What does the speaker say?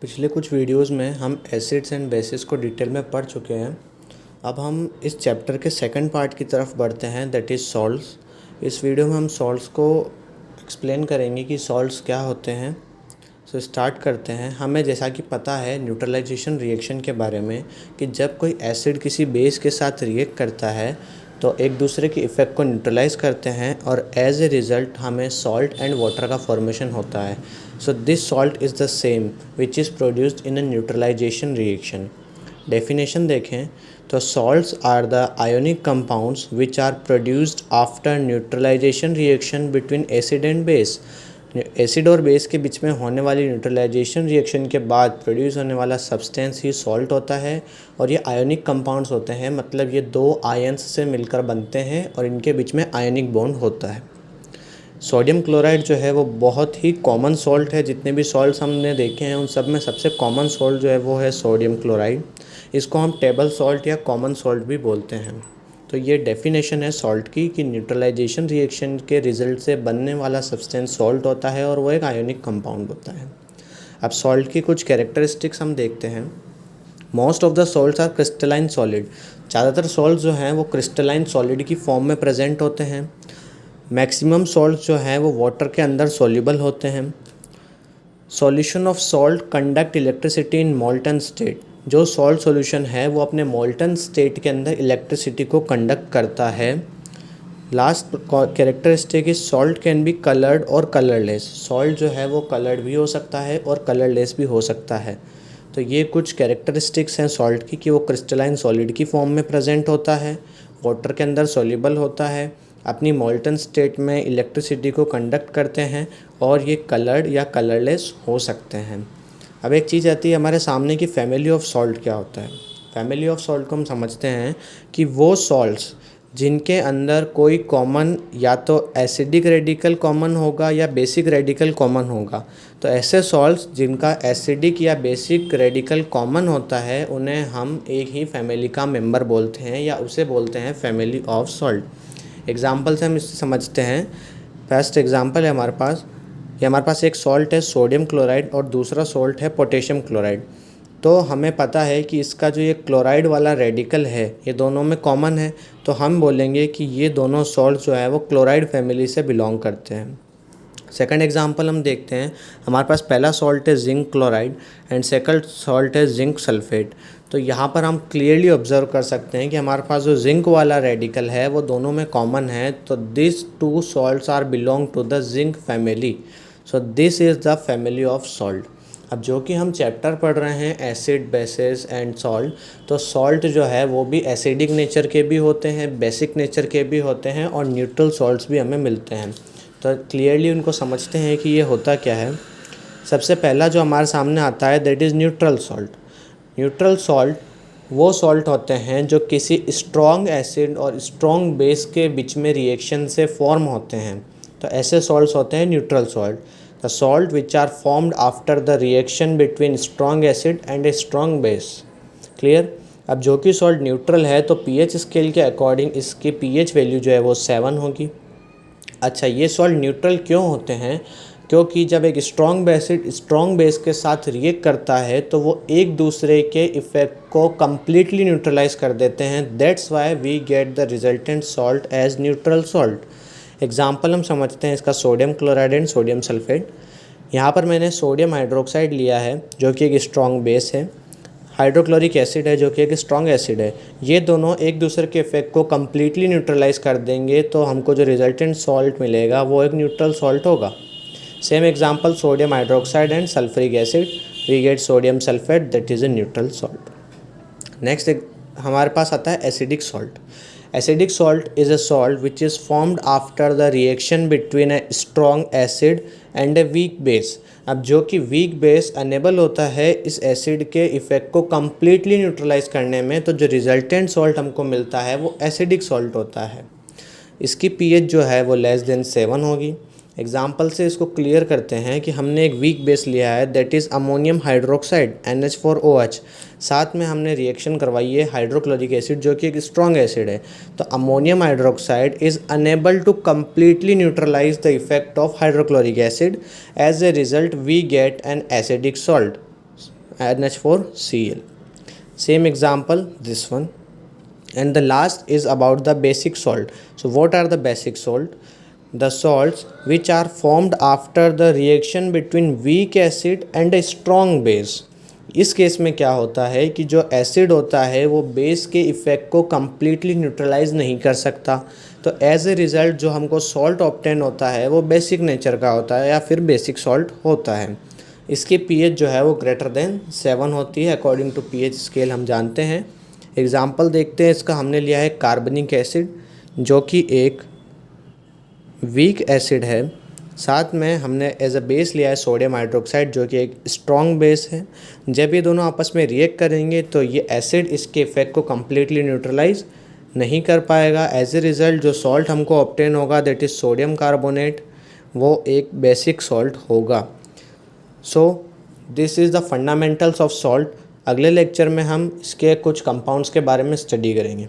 पिछले कुछ वीडियोस में हम एसिड्स एंड बेसिस को डिटेल में पढ़ चुके हैं। अब हम इस चैप्टर के सेकंड पार्ट की तरफ बढ़ते हैं, दैट इज़ सॉल्ट्स। इस वीडियो में हम सॉल्ट्स को एक्सप्लेन करेंगे कि सॉल्ट्स क्या होते हैं। सो स्टार्ट करते हैं। हमें जैसा कि पता है न्यूट्रलाइजेशन रिएक्शन के बारे में कि जब कोई एसिड किसी बेस के साथ रिएक्ट करता है तो एक दूसरे के इफ़ेक्ट को न्यूट्रलाइज करते हैं और एज ए रिज़ल्ट हमें सॉल्ट एंड वाटर का फॉर्मेशन होता है। So this salt is the same which is produced in a neutralisation reaction. Definition देखें तो salts are the ionic compounds which are produced after neutralisation reaction between acid and base. Acid और base के बीच में होने वाली neutralisation reaction के बाद प्रोड्यूस होने वाला सब्सटेंस ही सॉल्ट होता है और ये आयोनिक कंपाउंड्स होते हैं, मतलब ये दो आयंस से मिलकर बनते हैं और इनके बीच में आयोनिक बॉन्ड होता है। सोडियम क्लोराइड जो है वो बहुत ही कॉमन सॉल्ट है। जितने भी सॉल्ट्स हमने देखे हैं उन सब में सबसे कॉमन सॉल्ट जो है वो है सोडियम क्लोराइड। इसको हम टेबल सॉल्ट या कॉमन सॉल्ट भी बोलते हैं। तो ये डेफिनेशन है सॉल्ट की कि न्यूट्रलाइजेशन रिएक्शन के रिजल्ट से बनने वाला सब्सटेंस सॉल्ट होता है और वो एक आयोनिक कंपाउंड होता है। अब सॉल्ट की कुछ कैरेक्टरिस्टिक्स हम देखते हैं। Most of the salts are crystalline solid. ज़्यादातर सॉल्ट जो हैं वो क्रिस्टलाइन सॉलिड की फॉर्म में प्रेजेंट होते हैं। मैक्सिमम सॉल्ट जो हैं वो वाटर के अंदर सॉल्युबल होते हैं। Solution of salt conduct electricity in molten state. जो सॉल्ट सॉल्यूशन है वो अपने मोल्टन स्टेट के अंदर इलेक्ट्रिसिटी को कंडक्ट करता है। Last characteristic is salt can be coloured और कलरलेस। सॉल्ट जो है वो कलर्ड भी हो सकता है और कलरलेस भी हो सकता है। तो ये कुछ कैरेक्टरिस्टिक्स हैं सॉल्ट की कि वो क्रिस्टलाइन सॉलिड की फॉर्म में प्रेजेंट होता है, वाटर के अंदर सॉल्युबल होता है, अपनी मोल्टन स्टेट में इलेक्ट्रिसिटी को कंडक्ट करते हैं और ये कलर्ड या कलरलेस हो सकते हैं। अब एक चीज़ आती है हमारे सामने कि फैमिली ऑफ सॉल्ट क्या होता है। फैमिली ऑफ सॉल्ट को हम समझते हैं कि वो सॉल्ट्स जिनके अंदर कोई कॉमन या तो एसिडिक रेडिकल कॉमन होगा या बेसिक रेडिकल कॉमन होगा। तो ऐसे सॉल्ट्स जिनका एसिडिक या बेसिक रेडिकल कॉमन होता है उन्हें हम एक ही फैमिली का मेंबर बोलते हैं या उसे बोलते हैं फैमिली ऑफ सॉल्ट। एग्जाम्पल से हम इससे समझते हैं। फर्स्ट एग्जाम्पल है हमारे पास एक सॉल्ट है सोडियम क्लोराइड और दूसरा सॉल्ट है पोटेशियम क्लोराइड। तो हमें पता है कि इसका जो ये क्लोराइड वाला रेडिकल है ये दोनों में कॉमन है, तो हम बोलेंगे कि ये दोनों सॉल्ट जो है वो क्लोराइड फैमिली से बिलोंग करते हैं। सेकंड एग्जांपल हम देखते हैं। हमारे पास पहला सॉल्ट है zinc chloride and second salt है जिंक सल्फेट। तो यहाँ पर हम क्लियरली ऑब्जर्व कर सकते हैं कि हमारे पास जो जिंक वाला रेडिकल है वो दोनों में कॉमन है। तो this two salts are belong to the zinc family. So this is the family of salt. अब जो कि हम चैप्टर पढ़ रहे हैं एसिड बेसिस एंड सॉल्ट, तो सॉल्ट जो है वो भी एसिडिक नेचर के भी होते हैं, बेसिक नेचर के भी होते हैं और न्यूट्रल सॉल्ट्स भी हमें मिलते हैं। तो क्लियरली उनको समझते हैं कि ये होता क्या है। सबसे पहला जो हमारे सामने आता है that is neutral salt. Neutral salt वो सॉल्ट होते हैं जो किसी स्ट्रॉन्ग एसिड और स्ट्रॉन्ग बेस के बीच में रिएक्शन से फॉर्म होते हैं। तो ऐसे सॉल्ट्स होते हैं neutral salt. The salt which are formed after the reaction between strong acid and a strong base. Clear. अब जो कि सॉल्ट न्यूट्रल है तो पीएच स्केल के अकॉर्डिंग इसकी पीएच वैल्यू जो है वो 7 होगी। अच्छा, ये सॉल्ट न्यूट्रल क्यों होते हैं? क्योंकि जब एक स्ट्रॉन्ग एसिड स्ट्रॉन्ग बेस के साथ रिएक्ट करता है तो वो एक दूसरे के इफ़ेक्ट को कम्प्लीटली न्यूट्रलाइज कर देते हैं। That's why we get the resultant salt as neutral salt. Example हम समझते हैं इसका sodium chloride and sodium sulphate. यहाँ पर मैंने सोडियम हाइड्रोक्साइड लिया है जो कि एक स्ट्रॉन्ग बेस है, हाइड्रोक्लोरिक एसिड है जो कि एक स्ट्रॉन्ग एसिड है। ये दोनों एक दूसरे के इफेक्ट को कम्प्लीटली न्यूट्रलाइज कर देंगे तो हमको जो रिजल्टेंट सॉल्ट मिलेगा वो एक न्यूट्रल सॉल्ट होगा। Same example sodium hydroxide and sulphuric acid, we get sodium sulphate, that is a neutral salt. Next हमारे पास आता है acidic salt. Acidic salt is a salt which is formed after the reaction between a strong acid and a weak base. अब जो कि weak base enable होता है इस एसिड के इफ़ेक्ट को कम्प्लीटली न्यूट्रलाइज करने में, तो जो रिजल्टेंट सॉल्ट हमको मिलता है वो एसिडिक सॉल्ट होता है। इसकी पीएच जो है वो लेस देन 7 होगी। एग्जाम्पल से इसको क्लियर करते हैं कि हमने एक वीक बेस लिया है that is ammonium hydroxide NH4OH। साथ में हमने रिएक्शन करवाई है हाइड्रोक्लोरिक एसिड जो कि एक स्ट्रॉन्ग एसिड है। तो ammonium hydroxide is unable to completely neutralise the effect of hydrochloric acid. As a result we get an acidic salt. NH4Cl. Same example, this one. And the last is about the basic salt. So what are the basic salt? The salts which are formed after the reaction between weak acid and a strong base. इस case में क्या होता है कि जो acid होता है वो बेस के इफ़ेक्ट को कम्प्लीटली न्यूट्रलाइज नहीं कर सकता, तो एज ए रिज़ल्ट जो हमको सॉल्ट ऑब्टेन होता है वो बेसिक नेचर का होता है या फिर बेसिक सॉल्ट होता है। इसकी पीएच जो है वो ग्रेटर देन 7 होती है, अकॉर्डिंग टू पीएच स्केल हम जानते हैं। एग्जाम्पल देखते हैं इसका। हमने लिया है कार्बनिक एसिड जो कि एक वीक एसिड है, साथ में हमने एज अ बेस लिया है सोडियम हाइड्रोक्साइड जो कि एक स्ट्रॉन्ग बेस है। जब ये दोनों आपस में रिएक्ट करेंगे तो ये एसिड इसके इफेक्ट को कम्प्लीटली न्यूट्रलाइज नहीं कर पाएगा। एज ए रिज़ल्ट जो सॉल्ट हमको ऑब्टेन होगा दैट इज़ सोडियम कार्बोनेट, वो एक बेसिक सॉल्ट होगा। सो this is the fundamentals of salt. अगले लेक्चर में हम इसके कुछ कंपाउंड्स के बारे में स्टडी करेंगे।